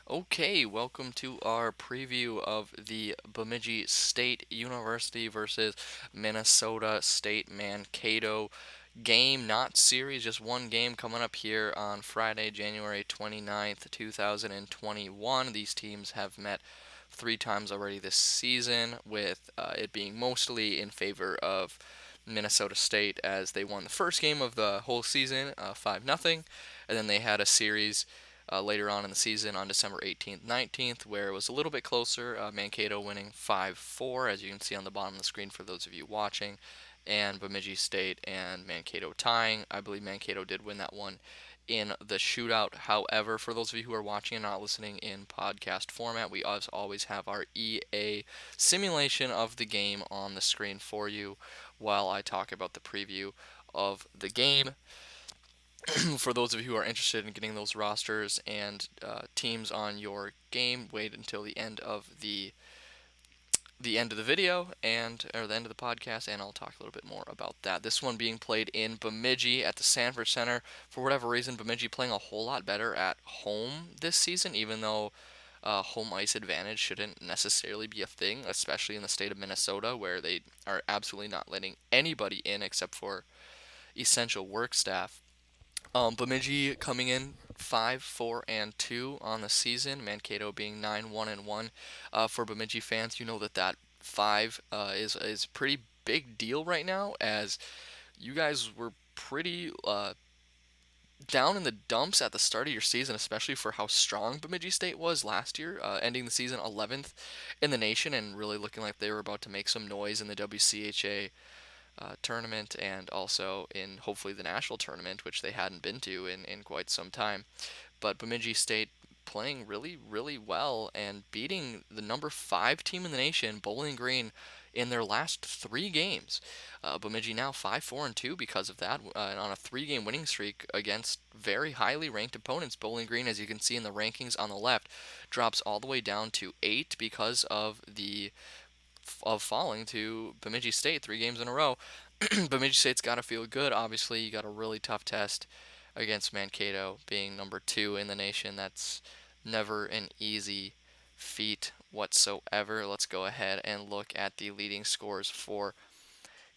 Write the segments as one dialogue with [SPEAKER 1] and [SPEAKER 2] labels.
[SPEAKER 1] Okay, welcome to our preview of the Bemidji State University versus Minnesota State Mankato game, not series, just one game coming up here on Friday, January 29th, 2021. These teams have met three times already this season, with it being mostly in favor of Minnesota State as they won the first game of the whole season, 5-0, and then they had a series later on in the season on December 18th, 19th, where it was a little bit closer. Mankato winning 5-4, as you can see on the bottom of the screen for those of you watching, and Bemidji State and Mankato tying. I believe Mankato did win that one in the shootout. However, for those of you who are watching and not listening in podcast format, we as always have our EA simulation of the game on the screen for you while I talk about the preview of the game. For those of you who are interested in getting those rosters and teams on your game, wait until the end of the video and or the end of the podcast, and I'll talk a little bit more about that. This one being played in Bemidji at the Sanford Center. For whatever reason, Bemidji playing a whole lot better at home this season, even though home ice advantage shouldn't necessarily be a thing, especially in the state of Minnesota, where they are absolutely not letting anybody in except for essential work staff. Bemidji coming in 5-4-2 on the season. Mankato being 9-1-1. For Bemidji fans, you know that five is a pretty big deal right now, as you guys were pretty down in the dumps at the start of your season, especially for how strong Bemidji State was last year, ending the season 11th in the nation and really looking like they were about to make some noise in the WCHA tournament, and also in hopefully the national tournament, which they hadn't been to in quite some time. But Bemidji State playing really, really well and beating the number 5 team in the nation, Bowling Green, in their last 3 games. Bemidji now 5-4-2 because of that, on a 3-game winning streak against very highly ranked opponents. Bowling Green, as you can see in the rankings on the left, drops all the way down to 8 because of falling to Bemidji State 3 games in a row. Bemidji State's got to feel good. Obviously, you got a really tough test against Mankato, being number 2 in the nation. That's never an easy feat whatsoever. Let's go ahead and look at the leading scores for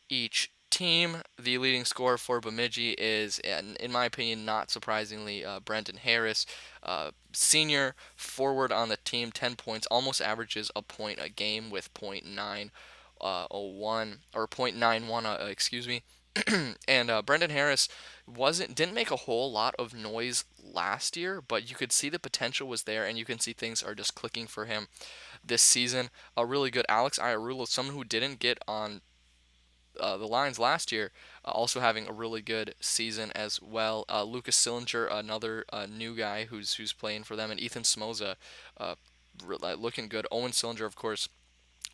[SPEAKER 1] each team. The leading scorer for Bemidji is, in my opinion, not surprisingly, Brendan Harris, senior forward on the team, 10 points, almost averages a point a game with .901 or .91, excuse me. And Brendan Harris didn't make a whole lot of noise last year, but you could see the potential was there, and you can see things are just clicking for him this season. A really good Alex Iarulo, someone who didn't get on the Lions last year, also having a really good season as well. Lucas Sillinger, another new guy who's playing for them, and Ethan Smoza, uh, looking good. Owen Sillinger, of course,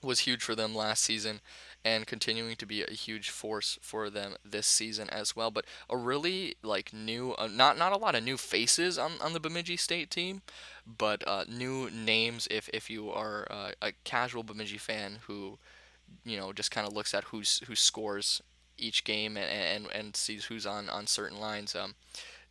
[SPEAKER 1] was huge for them last season and continuing to be a huge force for them this season as well. But a really new, not a lot of new faces on the Bemidji State team, but new names if you are a casual Bemidji fan who just kind of looks at who scores each game and sees who's on certain lines.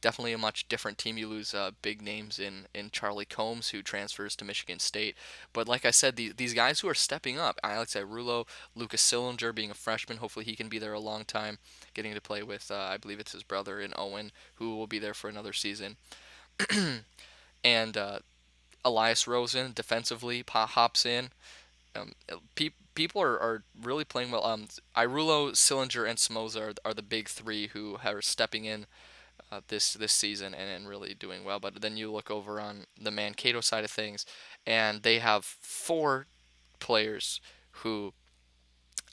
[SPEAKER 1] Definitely a much different team. You lose big names in Charlie Combs, who transfers to Michigan State. But like I said, these guys who are stepping up, Alex Rulo, Lucas Sillinger being a freshman, hopefully he can be there a long time, getting to play with, I believe it's his brother in Owen, who will be there for another season. And Elias Rosen defensively hops in. Um, People are really playing well. Irulo, Sillinger, and Smoza are the big three who are stepping in this season and really doing well. But then you look over on the Mankato side of things, and they have 4 players who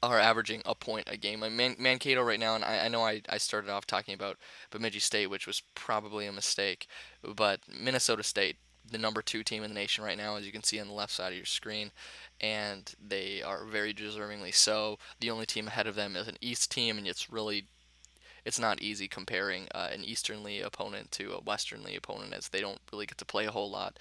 [SPEAKER 1] are averaging a point a game. Mankato right now, and I know I started off talking about Bemidji State, which was probably a mistake, but Minnesota State, the number 2 team in the nation right now, as you can see on the left side of your screen, and they are very deservingly so. The only team ahead of them is an East team, and it's not easy comparing an Easternly opponent to a Westernly opponent, as they don't really get to play a whole lot.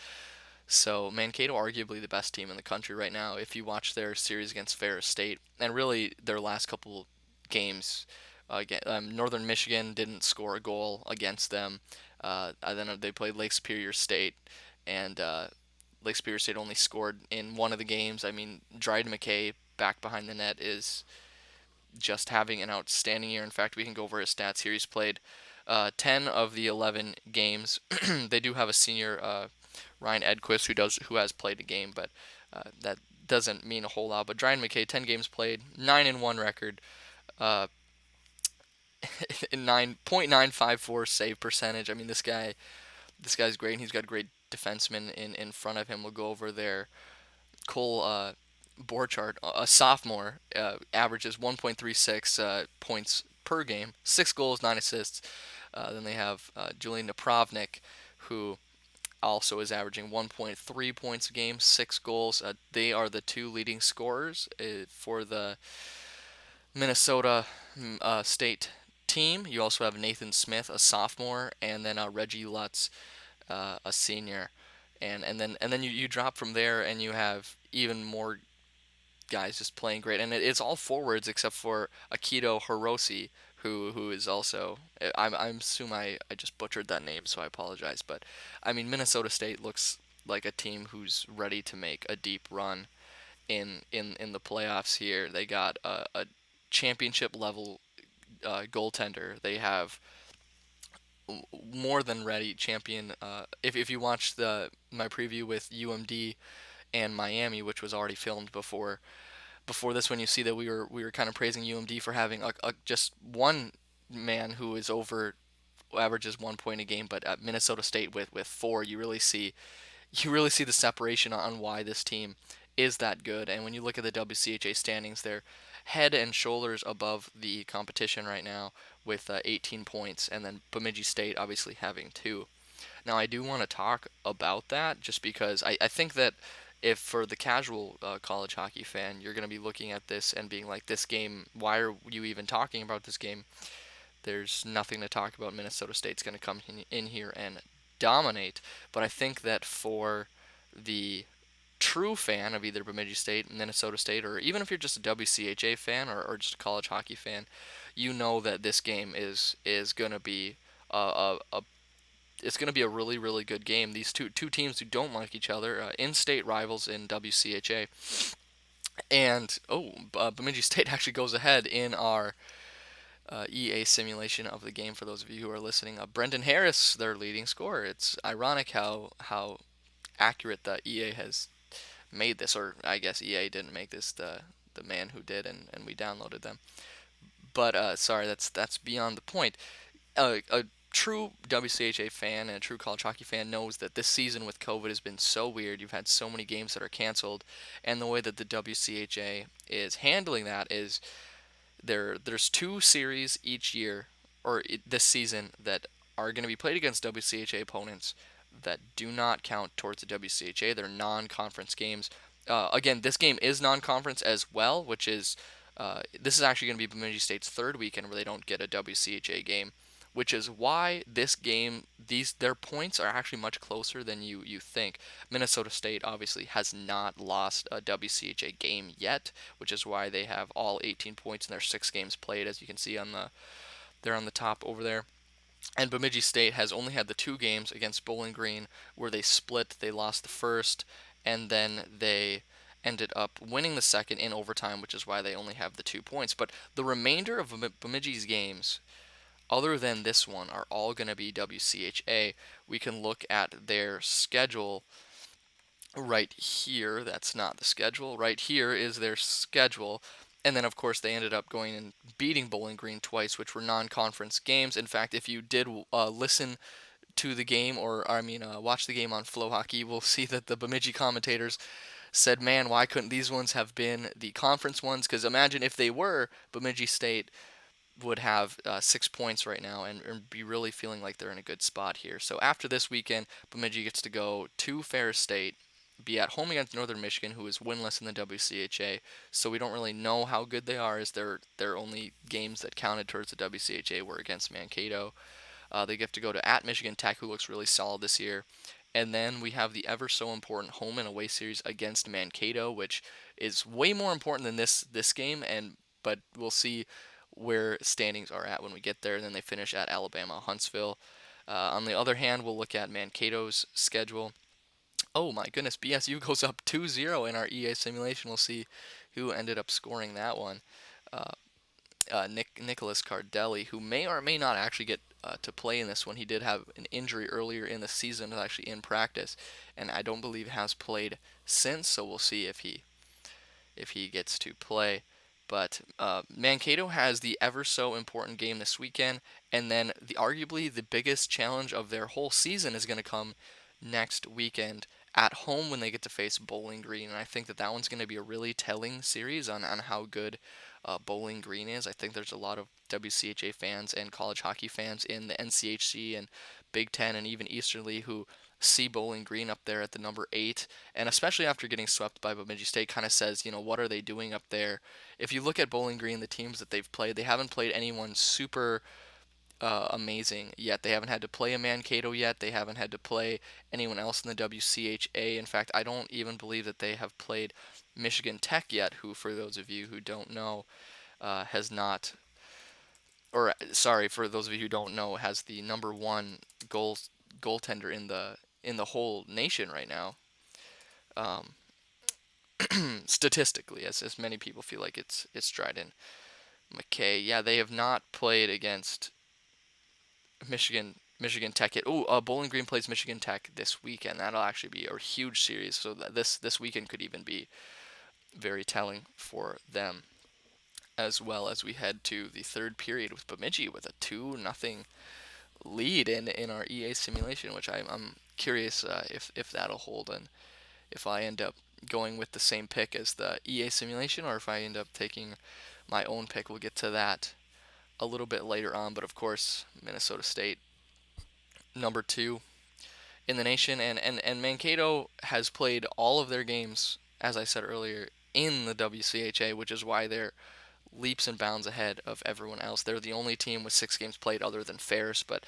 [SPEAKER 1] So Mankato, arguably the best team in the country right now. If you watch their series against Ferris State, and really their last couple games, Northern Michigan didn't score a goal against them. Then they played Lake Superior State, and Lake Superior State only scored in one of the games. I mean, Dryden McKay back behind the net is just having an outstanding year. In fact, we can go over his stats here. He's played 10 of the 11 games. They do have a senior, Ryan Edquist, who has played a game, but that doesn't mean a whole lot. But Dryden McKay, 10 games played, 9-1 record, uh, 9.954 save percentage. I mean, this guy's great. And he's got great defensemen in front of him. We'll go over their Cole Borchardt, a sophomore, averages 1.36 points per game, 6 goals, 9 assists. Then they have Julian Napravnik, who also is averaging 1.3 points a game, 6 goals. They are the two leading scorers for the Minnesota State team. You also have Nathan Smith, a sophomore, and then Reggie Lutz, a senior. And then you drop from there, and you have even more guys just playing great, and it's all forwards except for Akito Hiroshi, who is also I'm assume I just butchered that name, so I apologize. But I mean, Minnesota State looks like a team who's ready to make a deep run in the playoffs here. They got a championship level goaltender. They have more than ready champion. If you watch the my preview with UMD and Miami, which was already filmed before this one, you see that we were kind of praising UMD for having just one man who is over averages 1 point a game, but at Minnesota State with four, you really see the separation on why this team is that good. And when you look at the WCHA standings, they're head and shoulders above the competition right now with 18 points, and then Bemidji State obviously having two. Now, I do want to talk about that just because I think that if for the casual college hockey fan, you're going to be looking at this and being like, this game, why are you even talking about this game? There's nothing to talk about. Minnesota State's going to come in here and dominate. But I think that for the true fan of either Bemidji State, Minnesota State, or even if you're just a WCHA fan or just a college hockey fan, you know that this game is going to be a it's going to be a really, really good game. These two teams who don't like each other, in-state rivals in WCHA, and Bemidji State actually goes ahead in our EA simulation of the game. For those of you who are listening, Brendan Harris, their leading scorer. It's ironic how accurate the EA has made this, or I guess EA didn't make this. The man who did, and we downloaded them. But sorry, that's beyond the point. A true WCHA fan and a true college hockey fan knows that this season with COVID has been so weird. You've had so many games that are canceled, and the way that the WCHA is handling that is there's two series each year or this season that are going to be played against WCHA opponents that do not count towards the WCHA. They're non-conference games. Again, this game is non-conference as well, which is this is actually going to be Bemidji State's third weekend where they don't get a WCHA game, which is why this game, their points are actually much closer than you think. Minnesota State obviously has not lost a WCHA game yet, which is why they have all 18 points in their 6 games played, as you can see they're on the top over there. And Bemidji State has only had the 2 games against Bowling Green where they split. They lost the first, and then they ended up winning the second in overtime, which is why they only have the 2 points. But the remainder of Bemidji's games, other than this one, are all going to be WCHA. We can look at their schedule right here. That's not the schedule. Right here is their schedule. And then, of course, they ended up going and beating Bowling Green twice, which were non-conference games. In fact, if you did listen to the game, or I mean, watch the game on Flow Hockey, you will see that the Bemidji commentators said, "Man, why couldn't these ones have been the conference ones? Because imagine if they were, Bemidji State would have 6 points right now and be really feeling like they're in a good spot here." So after this weekend, Bemidji gets to go to Ferris State, be at home against Northern Michigan, who is winless in the WCHA. So we don't really know how good they are, as their only games that counted towards the WCHA were against Mankato. They get to go to at Michigan Tech, who looks really solid this year. And then we have the ever so important home and away series against Mankato, which is way more important than this game. But we'll see where standings are at when we get there. And then they finish at Alabama Huntsville. On the other hand, we'll look at Mankato's schedule. Oh my goodness, BSU goes up 2-0 in our EA simulation. We'll see who ended up scoring that one. Uh, Nicholas Cardelli, who may or may not actually get to play in this one. He did have an injury earlier in the season, was actually in practice, and I don't believe has played since. So we'll see if he gets to play. But Mankato has the ever so important game this weekend, and then arguably the biggest challenge of their whole season is going to come next weekend at home when they get to face Bowling Green. And I think that one's going to be a really telling series on how good Bowling Green is. I think there's a lot of WCHA fans and college hockey fans in the NCHC and Big Ten and even Eastern League who see Bowling Green up there at the number 8, and especially after getting swept by Bemidji State, kind of says, what are they doing up there? If you look at Bowling Green, the teams that they've played, they haven't played anyone super amazing yet. They haven't had to play a Mankato yet. They haven't had to play anyone else in the WCHA. In fact, I don't even believe that they have played Michigan Tech yet, who, for those of you who don't know, has not, or sorry, for those of you who don't know, has the number one goaltender in the whole nation right now. Um, Statistically, as many people feel like it's Dryden McKay. Yeah, they have not played against Michigan Tech yet. Oh, Bowling Green plays Michigan Tech this weekend. That'll actually be a huge series. So this weekend could even be very telling for them, as well as we head to the third period with Bemidji with a 2-0 lead in our EA simulation, which I'm curious if that'll hold, and if I end up going with the same pick as the EA simulation or if I end up taking my own pick. We'll get to that a little bit later on, but of course, Minnesota State, number 2 in the nation, and Mankato has played all of their games, as I said earlier, in the WCHA, which is why they're leaps and bounds ahead of everyone else. They're the only team with 6 games played other than Ferris, but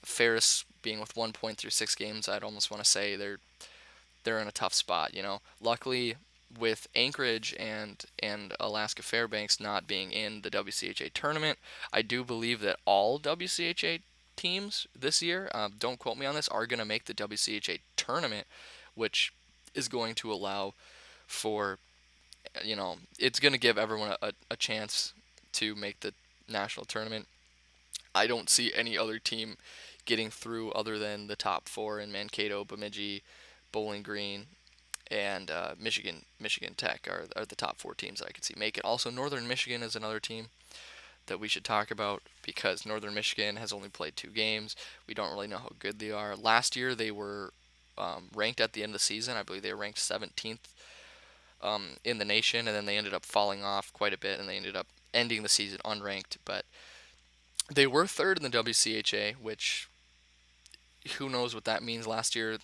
[SPEAKER 1] Ferris being with 1 point through 6 games, I'd almost want to say they're in a tough spot. Luckily, with Anchorage and Alaska Fairbanks not being in the WCHA tournament, I do believe that all WCHA teams this year, don't quote me on this, are going to make the WCHA tournament, which is going to allow for, it's going to give everyone a chance to make the national tournament. I don't see any other team getting through other than the top 4 in Mankato, Bemidji, Bowling Green, and Michigan Tech are the top 4 teams that I could see make it. Also, Northern Michigan is another team that we should talk about because Northern Michigan has only played 2 games. We don't really know how good they are. Last year they were ranked at the end of the season. I believe they were ranked 17th in the nation, and then they ended up falling off quite a bit, and they ended up ending the season unranked. But they were 3rd in the WCHA, which who knows what that means. Last year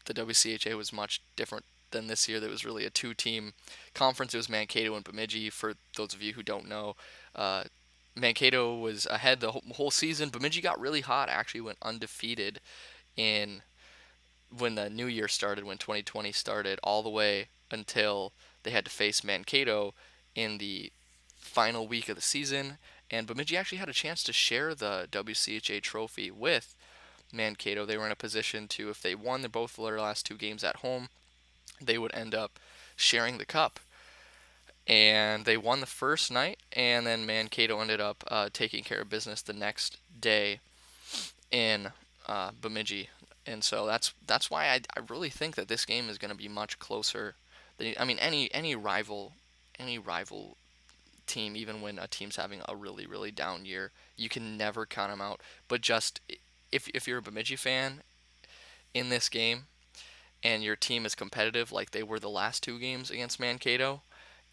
[SPEAKER 1] the WCHA was much different than this year. There was really a 2-team conference. It was Mankato and Bemidji. For those of you who don't know, Mankato was ahead the whole season. Bemidji got really hot. Actually, went undefeated in when the new year started, when 2020 started, all the way until they had to face Mankato in the final week of the season. And Bemidji actually had a chance to share the WCHA trophy with Mankato. They were in a position to, if they won both their last 2 games at home, they would end up sharing the cup. And they won the first night, and then Mankato ended up taking care of business the next day in Bemidji. And so that's why I really think that this game is going to be much closer than, I mean, any rival team, even when a team's having a really really down year, you can never count them out. But just if you're a Bemidji fan in this game and your team is competitive like they were the last 2 games against Mankato,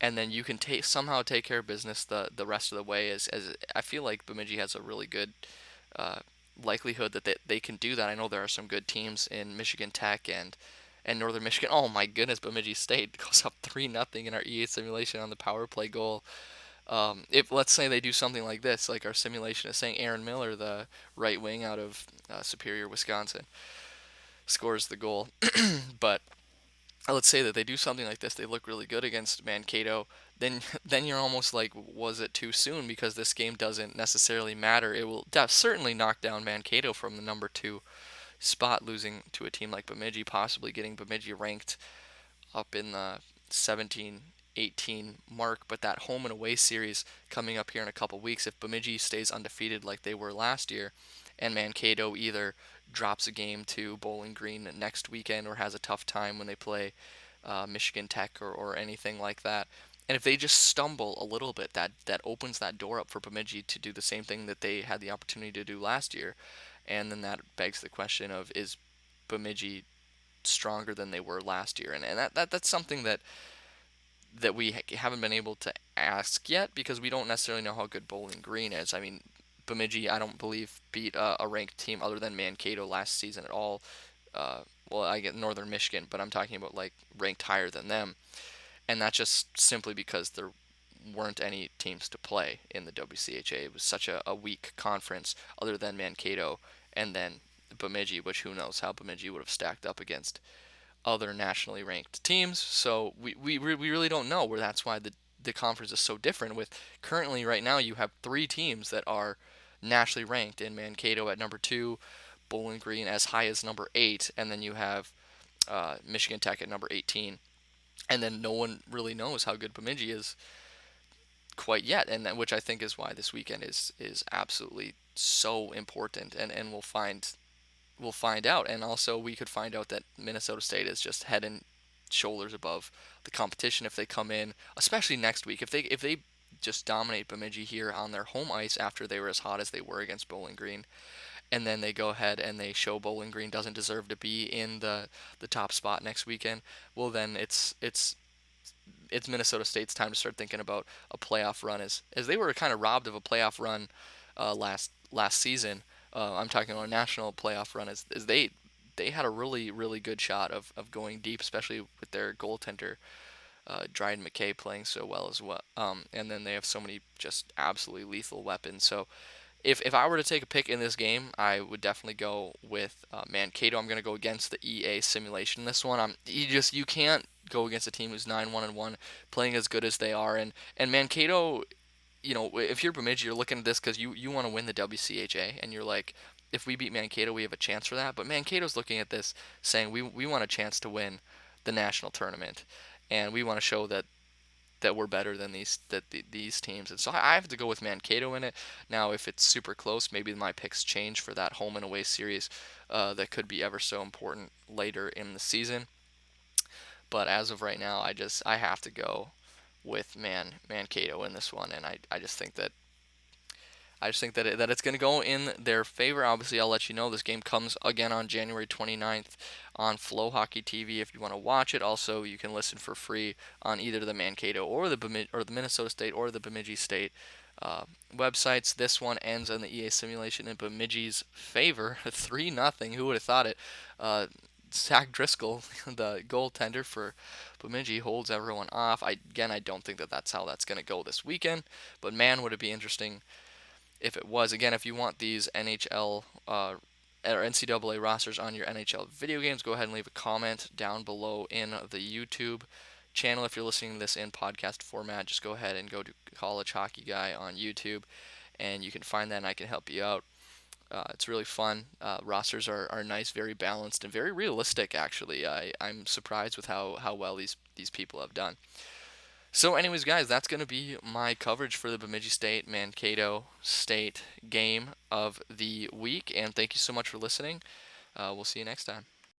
[SPEAKER 1] and then you can somehow take care of business the rest of the way, as I feel like Bemidji has a really good uh, likelihood that they can do that. I know there are some good teams in Michigan Tech and Northern Michigan. Oh my goodness, Bemidji State goes up 3-0 in our EA simulation on the power play goal. If let's say they do something like this, like our simulation is saying, Aaron Miller, the right wing out of Superior, Wisconsin, scores the goal. But let's say that they do something like this, they look really good against Mankato, then you're almost like, was it too soon? Because this game doesn't necessarily matter. It will certainly knock down Mankato from the number 2 spot, losing to a team like Bemidji, possibly getting Bemidji ranked up in the 17, 18 mark. But that home and away series coming up here in a couple weeks, if Bemidji stays undefeated like they were last year, and Mankato either drops a game to Bowling Green next weekend or has a tough time when they play Michigan Tech or anything like that. And if they just stumble a little bit, that opens that door up for Bemidji to do the same thing that they had the opportunity to do last year. And then that begs the question of, is Bemidji stronger than they were last year? And that's something that we haven't been able to ask yet because we don't necessarily know how good Bowling Green is. I mean, Bemidji, I don't believe, beat a ranked team other than Mankato last season at all. Well, I get Northern Michigan, but I'm talking about like ranked higher than them, and that's just simply because there weren't any teams to play in the WCHA. It was such a weak conference, other than Mankato and then Bemidji, which who knows how Bemidji would have stacked up against other nationally ranked teams. So we really don't know. Where that's why the conference is so different. With currently right now you have three teams that are nationally ranked in Mankato at number 2, Bowling Green as high as number 8, and then you have Michigan Tech at number 18. And then no one really knows how good Bemidji is quite yet, and which I think is why this weekend is absolutely so important, and we'll find out. And also we could find out that Minnesota State is just head and shoulders above the competition if they come in, especially next week. If they just dominate Bemidji here on their home ice after they were as hot as they were against Bowling Green, and then they go ahead and they show Bowling Green doesn't deserve to be in the top spot next weekend, well then it's Minnesota State's time to start thinking about a playoff run, as they were kind of robbed of a playoff run last season. I'm talking about a national playoff run, as they had a really good shot of going deep, especially with their goaltender Dryden McKay playing so well as well. And then they have so many just absolutely lethal weapons. So if I were to take a pick in this game, I would definitely go with Mankato. I'm going to go against the EA simulation in this one. You can't go against a team who's 9-1-1, playing as good as they are, and Mankato. If you're Bemidji, you're looking at this because you want to win the WCHA, and you're like, if we beat Mankato, we have a chance for that. But Mankato's looking at this saying we want a chance to win the national tournament, and we want to show that we're better than these teams. And so I have to go with Mankato in it. Now, if it's super close, maybe my picks change for that home and away series that could be ever so important later in the season. But as of right now, I have to go with Mankato in this one, and I just think that it's going to go in their favor. Obviously, I'll let you know this game comes again on January 29th on Flow Hockey TV if you want to watch it. Also, you can listen for free on either the Mankato or the Minnesota State or the Bemidji State websites. This one ends on the EA simulation in Bemidji's favor, 3-0. Who would have thought it? Zach Driscoll, the goaltender for Bemidji, holds everyone off. I don't think that's how that's going to go this weekend, but man, would it be interesting if it was. Again, if you want these NHL or NCAA rosters on your NHL video games, go ahead and leave a comment down below in the YouTube channel. If you're listening to this in podcast format, just go ahead and go to College Hockey Guy on YouTube, and you can find that, and I can help you out. It's really fun. Rosters are nice, very balanced, and very realistic, actually. I'm surprised with how well these people have done. So, anyways, guys, that's going to be my coverage for the Bemidji State Mankato State game of the week. And thank you so much for listening. We'll see you next time.